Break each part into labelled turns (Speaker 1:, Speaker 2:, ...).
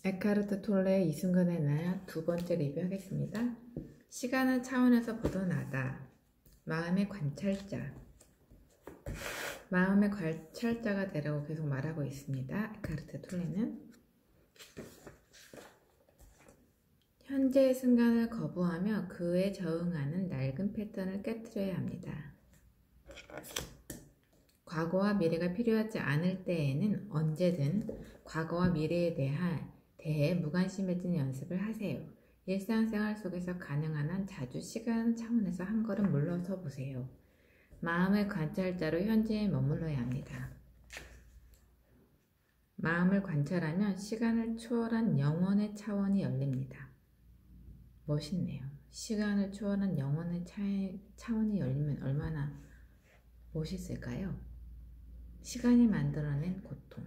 Speaker 1: 에카르트 톨레의 이 순간의 나 두 번째 리뷰하겠습니다. 시간은 차원에서 벗어나다. 마음의 관찰자. 마음의 관찰자가 되라고 계속 말하고 있습니다. 에카르트 톨레는 현재의 순간을 거부하며 그에 적응하는 낡은 패턴을 깨트려야 합니다. 과거와 미래가 필요하지 않을 때에는 언제든 과거와 미래에 대해 무관심해지는 연습을 하세요. 일상생활 속에서 가능한 한 자주 시간 차원에서 한 걸음 물러서 보세요. 마음의 관찰자로 현재에 머물러야 합니다. 마음을 관찰하면 시간을 초월한 영혼의 차원이 열립니다. 멋있네요. 시간을 초월한 영혼의 차원이 열리면 얼마나 멋있을까요? 시간이 만들어낸 고통.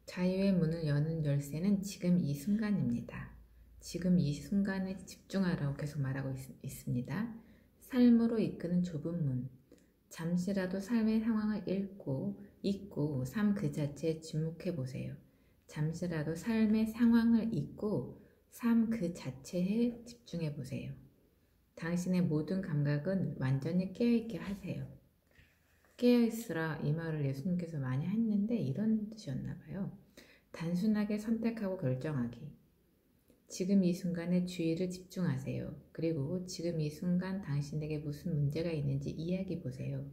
Speaker 1: 자유의 문을 여는 열쇠는 지금 이 순간입니다. 지금 이 순간에 집중하라고 계속 말하고 있습니다. 삶으로 이끄는 좁은 문. 잠시라도 삶의 상황을 잊고 삶 그 자체에 집중해 보세요. 잠시라도 삶의 상황을 잊고 삶 그 자체에 집중해 보세요. 당신의 모든 감각은 완전히 깨어있게 하세요. 깨어있으라 이 말을 예수님께서 많이 했는데 이런 뜻이었나봐요. 단순하게 선택하고 결정하기. 지금 이 순간에 주의를 집중하세요. 그리고 지금 이 순간 당신에게 무슨 문제가 있는지 이야기해 보세요.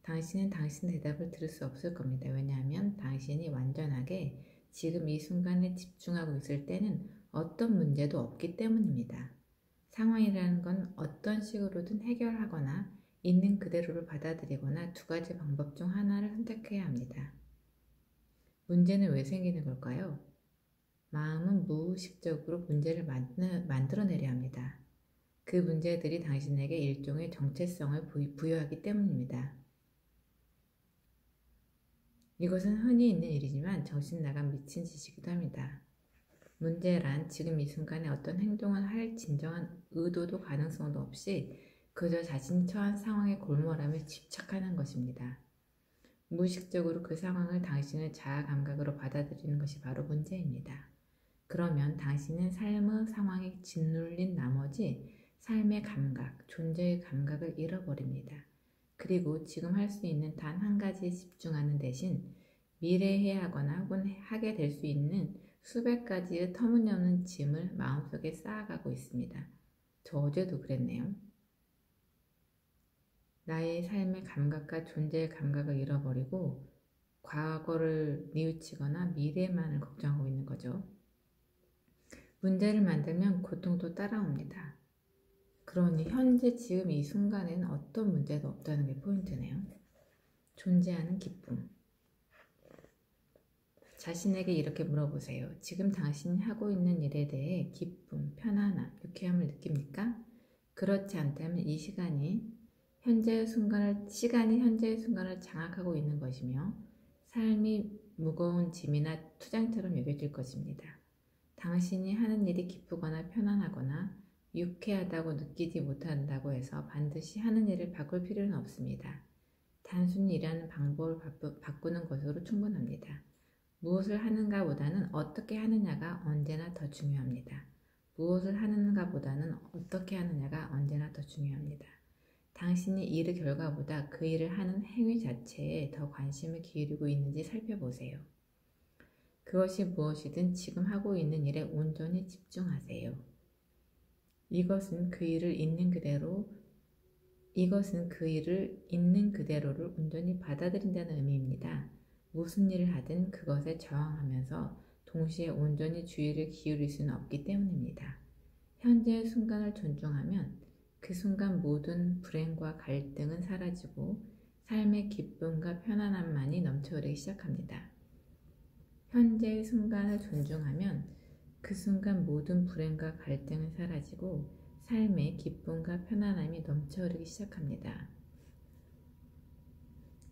Speaker 1: 당신은 당신의 대답을 들을 수 없을 겁니다. 왜냐하면 당신이 완전하게 지금 이 순간에 집중하고 있을 때는 어떤 문제도 없기 때문입니다. 상황이라는 건 어떤 식으로든 해결하거나 있는 그대로를 받아들이거나 두 가지 방법 중 하나를 선택해야 합니다. 문제는 왜 생기는 걸까요? 마음은 무의식적으로 문제를 만들어내려 합니다. 그 문제들이 당신에게 일종의 정체성을 부여하기 때문입니다. 이것은 흔히 있는 일이지만 정신 나간 미친 짓이기도 합니다. 문제란 지금 이 순간에 어떤 행동을 할 진정한 의도도 가능성도 없이 그저 자신이 처한 상황에 골몰하며 집착하는 것입니다. 무의식적으로 그 상황을 당신의 자아 감각으로 받아들이는 것이 바로 문제입니다. 그러면 당신은 삶의 상황에 짓눌린 나머지 삶의 감각, 존재의 감각을 잃어버립니다. 그리고 지금 할 수 있는 단 한 가지에 집중하는 대신 미래에 해야 하거나 혹은 하게 될 수 있는 수백 가지의 터무니없는 짐을 마음속에 쌓아가고 있습니다. 저 어제도 그랬네요. 나의 삶의 감각과 존재의 감각을 잃어버리고 과거를 뉘우치거나 미래만을 걱정하고 있는 거죠. 문제를 만들면 고통도 따라옵니다. 그러니 현재 지금 이 순간에는 어떤 문제도 없다는 게 포인트네요. 존재하는 기쁨. 자신에게 이렇게 물어보세요. 지금 당신이 하고 있는 일에 대해 기쁨, 편안함, 유쾌함을 느낍니까? 그렇지 않다면 이 시간이 현재의 순간을 장악하고 있는 것이며 삶이 무거운 짐이나 투장처럼 여겨질 것입니다. 당신이 하는 일이 기쁘거나 편안하거나 유쾌하다고 느끼지 못한다고 해서 반드시 하는 일을 바꿀 필요는 없습니다. 단순히 일하는 방법을 바꾸는 것으로 충분합니다. 무엇을 하는가보다는 어떻게 하느냐가 언제나 더 중요합니다. 무엇을 하는가보다는 어떻게 하느냐가 언제나 더 중요합니다. 당신이 일의 결과보다 그 일을 하는 행위 자체에 더 관심을 기울이고 있는지 살펴보세요. 그것이 무엇이든 지금 하고 있는 일에 온전히 집중하세요. 이것은 그 일을 있는 그대로를 온전히 받아들인다는 의미입니다. 무슨 일을 하든 그것에 저항하면서 동시에 온전히 주의를 기울일 수는 없기 때문입니다. 현재의 순간을 존중하면 그 순간 모든 불행과 갈등은 사라지고 삶의 기쁨과 편안함만이 넘쳐흐르기 시작합니다. 현재의 순간을 존중하면 그 순간 모든 불행과 갈등은 사라지고 삶의 기쁨과 편안함이 넘쳐흐르기 시작합니다.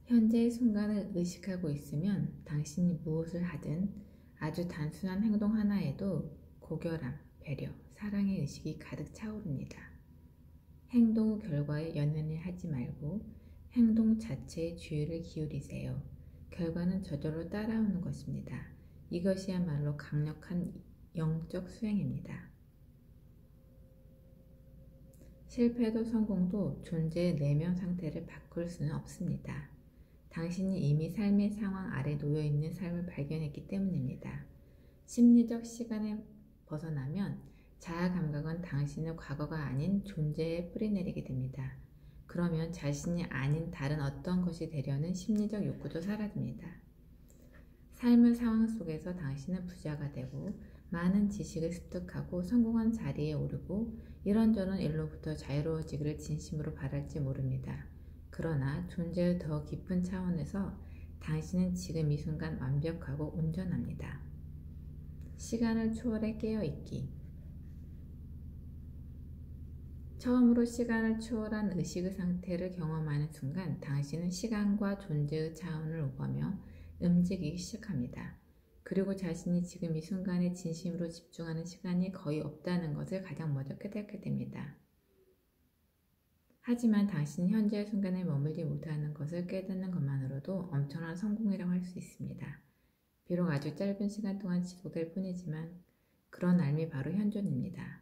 Speaker 1: 현재의 순간을 의식하고 있으면 당신이 무엇을 하든 아주 단순한 행동 하나에도 고결함, 배려, 사랑의 의식이 가득 차오릅니다. 행동 후 결과에 연연해 하지 말고 행동 자체에 주의를 기울이세요. 결과는 저절로 따라오는 것입니다. 이것이야말로 강력한 영적 수행입니다. 실패도 성공도 존재의 내면 상태를 바꿀 수는 없습니다. 당신이 이미 삶의 상황 아래 놓여있는 삶을 발견했기 때문입니다. 심리적 시간에 벗어나면 자아 감각은 당신의 과거가 아닌 존재에 뿌리내리게 됩니다. 그러면 자신이 아닌 다른 어떤 것이 되려는 심리적 욕구도 사라집니다. 삶의 상황 속에서 당신은 부자가 되고 많은 지식을 습득하고 성공한 자리에 오르고 이런저런 일로부터 자유로워지기를 진심으로 바랄지 모릅니다. 그러나 존재의 더 깊은 차원에서 당신은 지금 이 순간 완벽하고 온전합니다. 시간을 초월해 깨어있기. 처음으로 시간을 초월한 의식의 상태를 경험하는 순간 당신은 시간과 존재의 차원을 오가며 움직이기 시작합니다. 그리고 자신이 지금 이 순간에 진심으로 집중하는 시간이 거의 없다는 것을 가장 먼저 깨닫게 됩니다. 하지만 당신이 현재의 순간에 머물지 못하는 것을 깨닫는 것만으로도 엄청난 성공이라고 할 수 있습니다. 비록 아주 짧은 시간 동안 지속될 뿐이지만 그런 삶이 바로 현존입니다.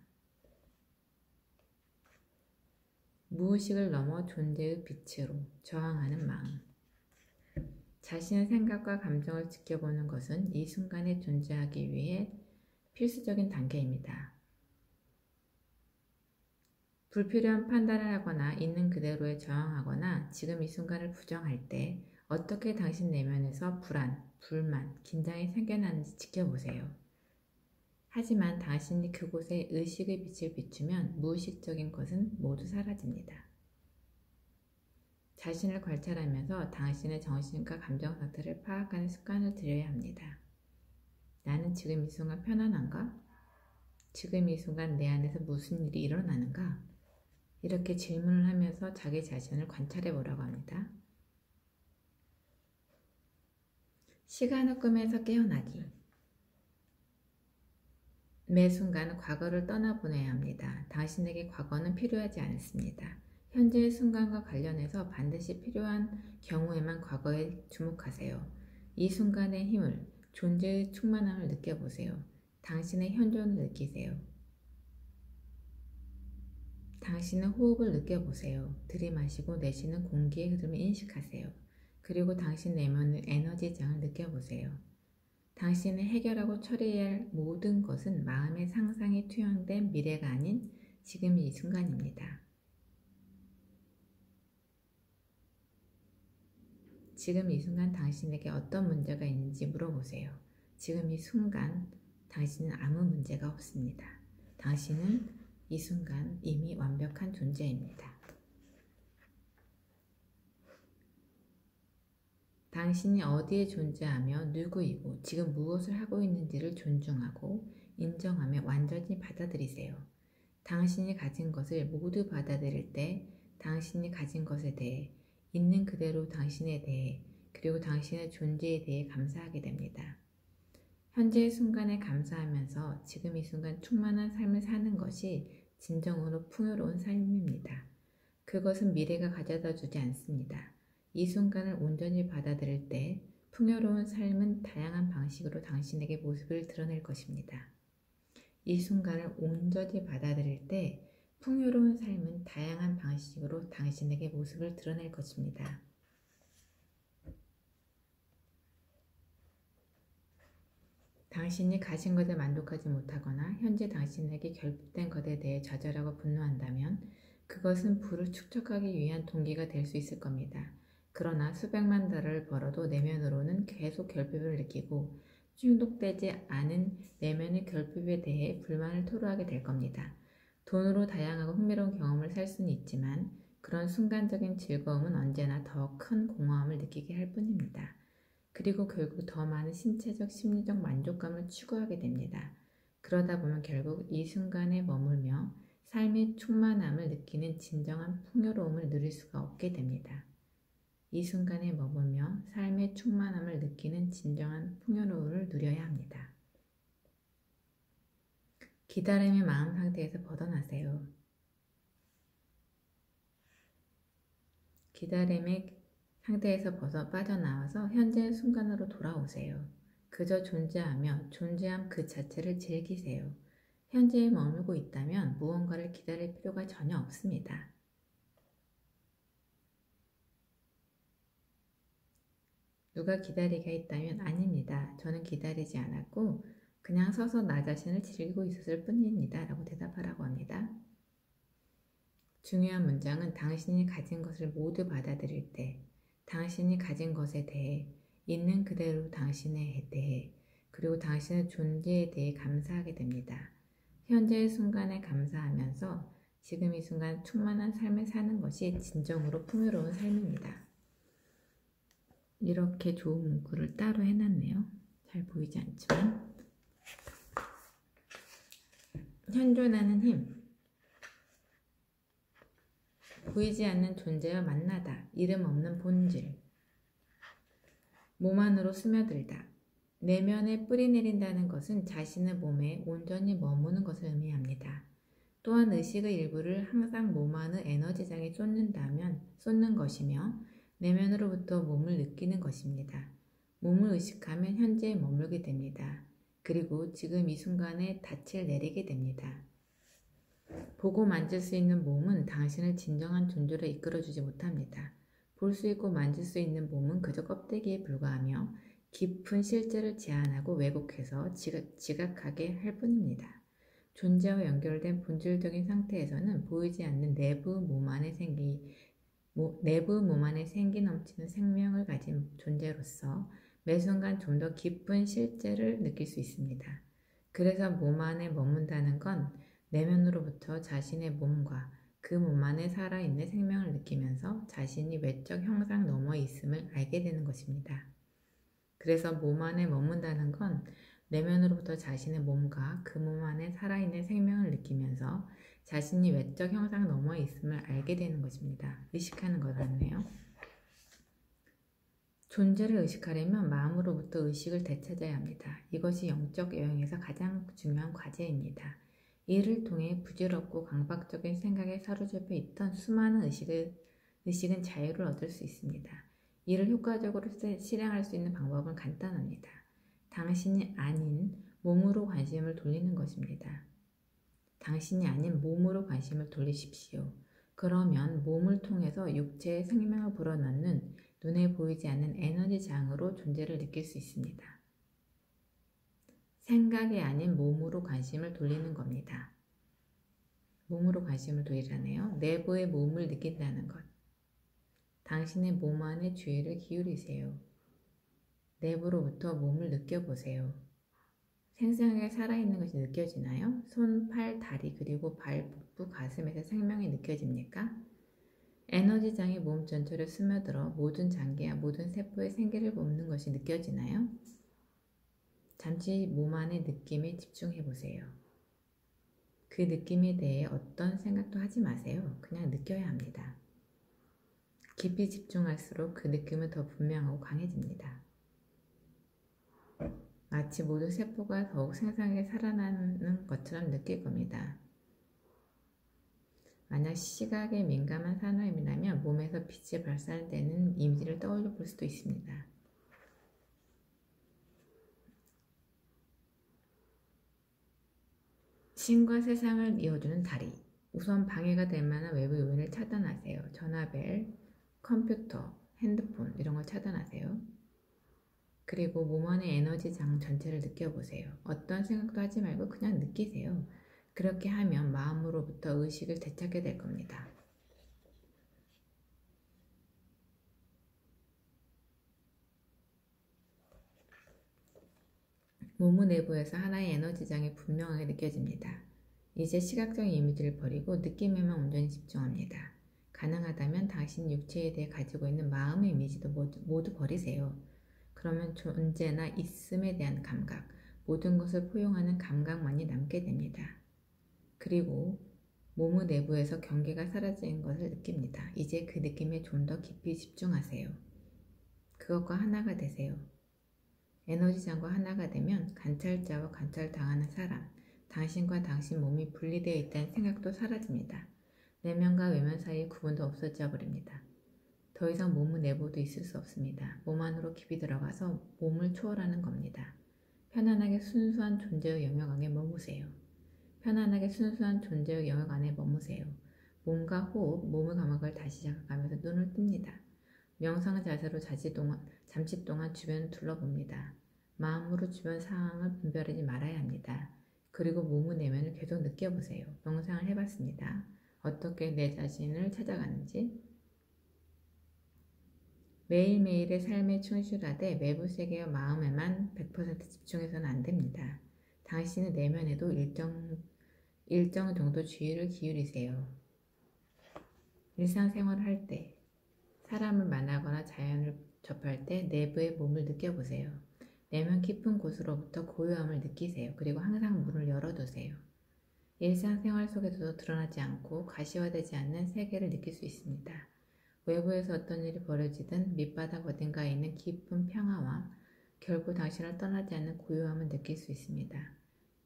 Speaker 1: 무의식을 넘어 존재의 빛으로 저항하는 마음. 자신의 생각과 감정을 지켜보는 것은 이 순간에 존재하기 위해 필수적인 단계입니다. 불필요한 판단을 하거나 있는 그대로에 저항하거나 지금 이 순간을 부정할 때 어떻게 당신 내면에서 불안, 불만, 긴장이 생겨나는지 지켜보세요. 하지만 당신이 그곳에 의식의 빛을 비추면 무의식적인 것은 모두 사라집니다. 자신을 관찰하면서 당신의 정신과 감정 상태를 파악하는 습관을 들여야 합니다. 나는 지금 이 순간 편안한가? 지금 이 순간 내 안에서 무슨 일이 일어나는가? 이렇게 질문을 하면서 자기 자신을 관찰해 보라고 합니다. 시간의 꿈에서 깨어나기. 매 순간 과거를 떠나보내야 합니다. 당신에게 과거는 필요하지 않습니다. 현재의 순간과 관련해서 반드시 필요한 경우에만 과거에 주목하세요. 이 순간의 힘을, 존재의 충만함을 느껴보세요. 당신의 현존을 느끼세요. 당신의 호흡을 느껴보세요. 들이마시고 내쉬는 공기의 흐름을 인식하세요. 그리고 당신 내면의 에너지장을 느껴보세요. 당신이 해결하고 처리해야 할 모든 것은 마음의 상상이 투영된 미래가 아닌 지금 이 순간입니다. 지금 이 순간 당신에게 어떤 문제가 있는지 물어보세요. 지금 이 순간 당신은 아무 문제가 없습니다. 당신은 이 순간 이미 완벽한 존재입니다. 당신이 어디에 존재하며 누구이고 지금 무엇을 하고 있는지를 존중하고 인정하며 완전히 받아들이세요. 당신이 가진 것을 모두 받아들일 때 당신이 가진 것에 대해 있는 그대로 당신에 대해 그리고 당신의 존재에 대해 감사하게 됩니다. 현재의 순간에 감사하면서 지금 이 순간 충만한 삶을 사는 것이 진정으로 풍요로운 삶입니다. 그것은 미래가 가져다 주지 않습니다. 이 순간을 온전히 받아들일 때 풍요로운 삶은 다양한 방식으로 당신에게 모습을 드러낼 것입니다. 이 순간을 온전히 받아들일 때 풍요로운 삶은 다양한 방식으로 당신에게 모습을 드러낼 것입니다. 당신이 가진 것에 만족하지 못하거나 현재 당신에게 결핍된 것에 대해 좌절하고 분노한다면 그것은 부를 축적하기 위한 동기가 될 수 있을 겁니다. 그러나 수백만 달러를 벌어도 내면으로는 계속 결핍을 느끼고 중독되지 않은 내면의 결핍에 대해 불만을 토로하게 될 겁니다. 돈으로 다양하고 흥미로운 경험을 살 수는 있지만 그런 순간적인 즐거움은 언제나 더 큰 공허함을 느끼게 할 뿐입니다. 그리고 결국 더 많은 신체적, 심리적 만족감을 추구하게 됩니다. 그러다 보면 결국 이 순간에 머물며 삶의 충만함을 느끼는 진정한 풍요로움을 누릴 수가 없게 됩니다. 이 순간에 머물며 삶의 충만함을 느끼는 진정한 풍요로움을 누려야 합니다. 기다림의 마음 상태에서 벗어나세요. 기다림의 상태에서 빠져나와서 현재의 순간으로 돌아오세요. 그저 존재하며 존재함 그 자체를 즐기세요. 현재에 머물고 있다면 무언가를 기다릴 필요가 전혀 없습니다. 누가 기다리게 했다면 아닙니다. 저는 기다리지 않았고 그냥 서서 나 자신을 즐기고 있었을 뿐입니다. 라고 대답하라고 합니다. 중요한 문장은 당신이 가진 것을 모두 받아들일 때, 당신이 가진 것에 대해, 있는 그대로 당신에 대해, 그리고 당신의 존재에 대해 감사하게 됩니다. 현재의 순간에 감사하면서 지금 이 순간 충만한 삶을 사는 것이 진정으로 풍요로운 삶입니다. 이렇게 좋은 문구를 따로 해놨네요. 잘 보이지 않지만. 현존하는 힘. 보이지 않는 존재와 만나다. 이름 없는 본질. 몸 안으로 스며들다. 내면에 뿌리 내린다는 것은 자신의 몸에 온전히 머무는 것을 의미합니다. 또한 의식의 일부를 항상 몸 안의 에너지장에 쏟는 것이며 내면으로부터 몸을 느끼는 것입니다. 몸을 의식하면 현재에 머물게 됩니다. 그리고 지금 이 순간에 닻을 내리게 됩니다. 보고 만질 수 있는 몸은 당신을 진정한 존재로 이끌어주지 못합니다. 볼 수 있고 만질 수 있는 몸은 그저 껍데기에 불과하며 깊은 실제를 제한하고 왜곡해서 지각하게 할 뿐입니다. 존재와 연결된 본질적인 상태에서는 보이지 않는 내부 몸 안에 생기 넘치는 생명을 가진 존재로서 매 순간 좀 더 깊은 실제를 느낄 수 있습니다. 그래서 몸 안에 머문다는 건 내면으로부터 자신의 몸과 그 몸 안에 살아있는 생명을 느끼면서 자신이 외적 형상 너머에 있음을 알게 되는 것입니다. 그래서 몸 안에 머문다는 건 내면으로부터 자신의 몸과 그 몸 안에 살아있는 생명을 느끼면서 자신이 외적 형상 너머에 있음을 알게 되는 것입니다. 의식하는 거라네요. 존재를 의식하려면 마음으로부터 의식을 되찾아야 합니다. 이것이 영적 여행에서 가장 중요한 과제입니다. 이를 통해 부질없고 강박적인 생각에 사로잡혀 있던 수많은 의식은 자유를 얻을 수 있습니다. 이를 효과적으로 실행할 수 있는 방법은 간단합니다. 당신이 아닌 몸으로 관심을 돌리는 것입니다. 당신이 아닌 몸으로 관심을 돌리십시오. 그러면 몸을 통해서 육체의 생명을 불어넣는 눈에 보이지 않는 에너지장으로 존재를 느낄 수 있습니다. 생각이 아닌 몸으로 관심을 돌리는 겁니다. 몸으로 관심을 돌리라네요. 내부의 몸을 느낀다는 것. 당신의 몸 안에 주의를 기울이세요. 내부로부터 몸을 느껴보세요. 생생하게 살아있는 것이 느껴지나요? 손, 팔, 다리, 그리고 발, 복부, 가슴에서 생명이 느껴집니까? 에너지장이 몸 전체로 스며들어 모든 장기와 모든 세포의 생기를 뿜는 것이 느껴지나요? 잠시 몸 안의 느낌에 집중해보세요. 그 느낌에 대해 어떤 생각도 하지 마세요. 그냥 느껴야 합니다. 깊이 집중할수록 그 느낌은 더 분명하고 강해집니다. 마치 모든 세포가 더욱 생생하게 살아나는 것처럼 느낄 겁니다. 만약 시각에 민감한 사람이라면 몸에서 빛이 발산되는 이미지를 떠올려 볼 수도 있습니다. 신과 세상을 이어주는 다리. 우선 방해가 될 만한 외부 요인을 차단하세요. 전화벨, 컴퓨터, 핸드폰 이런 걸 차단하세요. 그리고 몸 안의 에너지장 전체를 느껴보세요. 어떤 생각도 하지 말고 그냥 느끼세요. 그렇게 하면 마음으로부터 의식을 되찾게 될 겁니다. 몸의 내부에서 하나의 에너지장이 분명하게 느껴집니다. 이제 시각적인 이미지를 버리고 느낌에만 온전히 집중합니다. 가능하다면 당신 육체에 대해 가지고 있는 마음의 이미지도 모두 버리세요. 그러면 존재나 있음에 대한 감각, 모든 것을 포용하는 감각만이 남게 됩니다. 그리고 몸의 내부에서 경계가 사라지는 것을 느낍니다. 이제 그 느낌에 좀 더 깊이 집중하세요. 그것과 하나가 되세요. 에너지장과 하나가 되면 관찰자와 관찰당하는 사람, 당신과 당신 몸이 분리되어 있다는 생각도 사라집니다. 내면과 외면 사이의 구분도 없어져 버립니다. 더 이상 몸의 내부도 있을 수 없습니다. 몸 안으로 깊이 들어가서 몸을 초월하는 겁니다. 편안하게 순수한 존재의 영역 안에 머무세요. 편안하게 순수한 존재의 영역 안에 머무세요. 몸과 호흡, 몸의 감각을 다시 자극하면서 눈을 뜹니다. 명상 자세로 잠시 동안 주변을 둘러봅니다. 마음으로 주변 상황을 분별하지 말아야 합니다. 그리고 몸의 내면을 계속 느껴보세요. 명상을 해봤습니다. 어떻게 내 자신을 찾아가는지. 매일매일의 삶에 충실하되 외부 세계와 마음에만 100% 집중해서는 안 됩니다. 당신의 내면에도 일정 정도 주의를 기울이세요. 일상생활을 할 때, 사람을 만나거나 자연을 접할 때 내부의 몸을 느껴보세요. 내면 깊은 곳으로부터 고요함을 느끼세요. 그리고 항상 문을 열어두세요. 일상생활 속에서도 드러나지 않고 가시화되지 않는 세계를 느낄 수 있습니다. 외부에서 어떤 일이 벌어지든 밑바닥 어딘가에 있는 깊은 평화와 결코 당신을 떠나지 않는 고요함을 느낄 수 있습니다.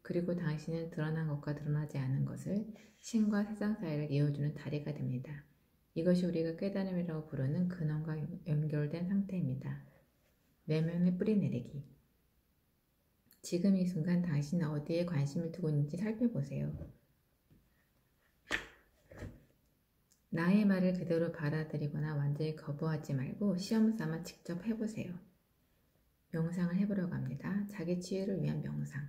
Speaker 1: 그리고 당신은 드러난 것과 드러나지 않은 것을 신과 세상 사이를 이어주는 다리가 됩니다. 이것이 우리가 깨달음이라고 부르는 근원과 연결된 상태입니다. 내면의 뿌리내리기. 지금 이 순간 당신은 어디에 관심을 두고 있는지 살펴보세요. 나의 말을 그대로 받아들이거나 완전히 거부하지 말고 시험 삼아 직접 해보세요. 명상을 해보려고 합니다. 자기 치유를 위한 명상.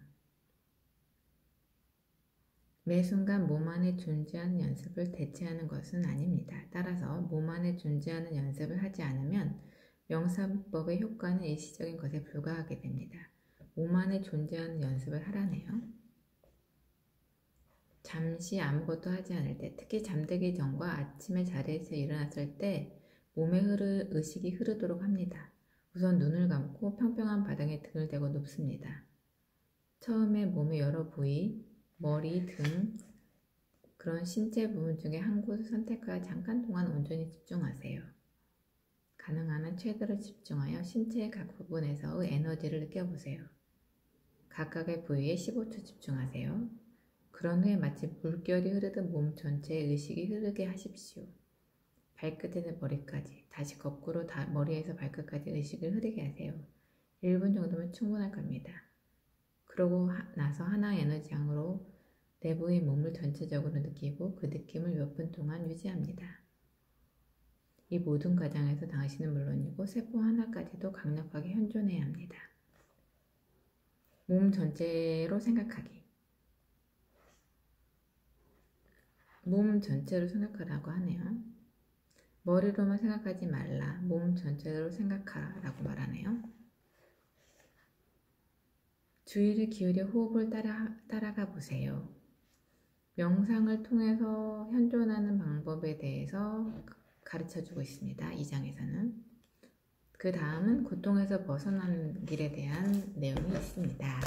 Speaker 1: 매 순간 몸 안에 존재하는 연습을 대체하는 것은 아닙니다. 따라서 몸 안에 존재하는 연습을 하지 않으면 명상법의 효과는 일시적인 것에 불과하게 됩니다. 몸 안에 존재하는 연습을 하라네요. 잠시 아무것도 하지 않을 때, 특히 잠들기 전과 아침에 자리에서 일어났을 때 몸의 의식이 흐르도록 합니다. 우선 눈을 감고 평평한 바닥에 등을 대고 눕습니다. 처음에 몸의 여러 부위, 머리, 등, 그런 신체 부분 중에 한 곳을 선택하여 잠깐 동안 온전히 집중하세요. 가능한 한 최대로 집중하여 신체의 각 부분에서의 에너지를 느껴보세요. 각각의 부위에 15초 집중하세요. 그런 후에 마치 물결이 흐르듯 몸 전체에 의식이 흐르게 하십시오. 발끝에서 머리까지, 다시 거꾸로 머리에서 발끝까지 의식을 흐르게 하세요. 1분 정도면 충분할 겁니다. 그러고 나서 하나의 에너지양으로 내부의 몸을 전체적으로 느끼고 그 느낌을 몇 분 동안 유지합니다. 이 모든 과정에서 당신은 물론이고 세포 하나까지도 강력하게 현존해야 합니다. 몸 전체로 생각하기. 몸 전체로 생각하라고 하네요. 머리로만 생각하지 말라. 몸 전체로 생각하라고 말하네요. 주의를 기울여 호흡을 따라가 보세요. 명상을 통해서 현존하는 방법에 대해서 가르쳐주고 있습니다. 이 장에서는. 그 다음은 고통에서 벗어나는 길에 대한 내용이 있습니다.